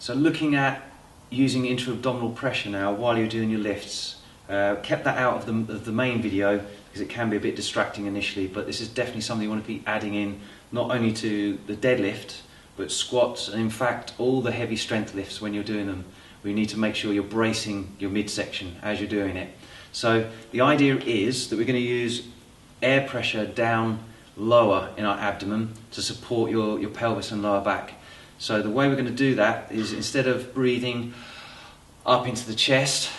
So looking at using intra-abdominal pressure now while you're doing your lifts. Kept that out of the main video because it can be a bit distracting initially, but this is definitely something you want to be adding in not only to the deadlift, but squats, and in fact all the heavy strength lifts when you're doing them. We need to make sure you're bracing your midsection as you're doing it. So the idea is that we're going to use air pressure down lower in our abdomen to support your pelvis and lower back. So the way we're going to do that is, instead of breathing up into the chest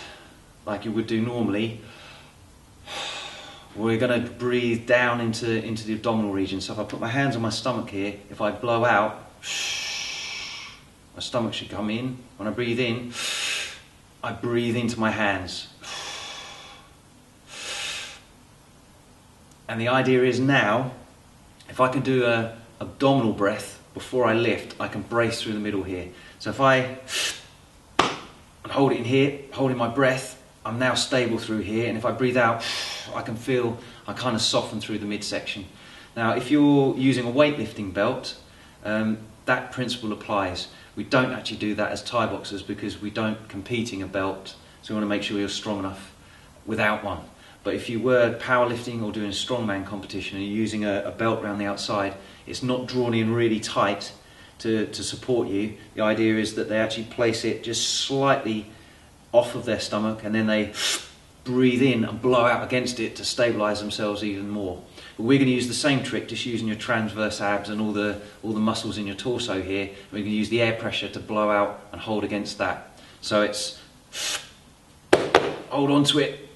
like you would do normally, we're going to breathe down into the abdominal region. So if I put my hands on my stomach here, if I blow out, my stomach should come in. When I breathe in, I breathe into my hands. And the idea is now, if I can do an abdominal breath before I lift, I can brace through the middle here. So if I hold it in here, holding my breath, I'm now stable through here, and if I breathe out, I can feel I kind of soften through the midsection. Now if you're using a weightlifting belt, that principle applies. We don't actually do that as Thai boxers because we don't compete in a belt, so we want to make sure you're strong enough without one. But if you were powerlifting or doing a strongman competition and you're using a belt around the outside, it's not drawn in really tight to support you. The idea is that they actually place it just slightly off of their stomach, and then they breathe in and blow out against it to stabilize themselves even more. But we're going to use the same trick, just using your transverse abs and all the muscles in your torso here. We're going to use the air pressure to blow out and hold against that. So it's hold on to it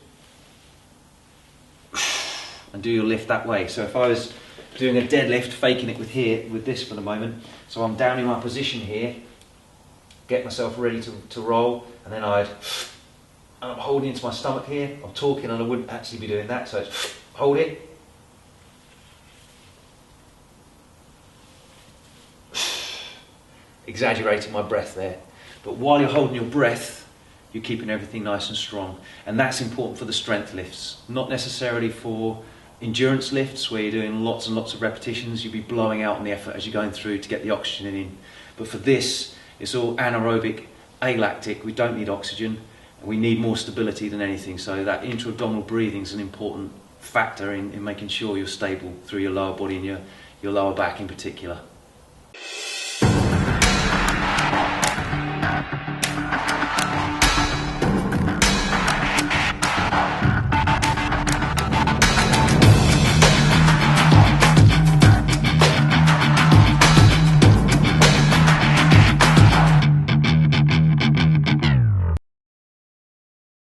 and do your lift that way. So if I was doing a deadlift, faking it with this for the moment, so I'm down in my position here, get myself ready to roll, and then I'm holding into my stomach here. I'm talking and I wouldn't actually be doing that, so it's hold it, exaggerating my breath there. But while you're holding your breath, you're keeping everything nice and strong, and that's important for the strength lifts, not necessarily for endurance lifts where you're doing lots and lots of repetitions. You'll be blowing out on the effort as you're going through to get the oxygen in. But for this, it's all anaerobic, alactic. We don't need oxygen, and we need more stability than anything. So that intra-abdominal breathing is an important factor in making sure you're stable through your lower body and your lower back in particular.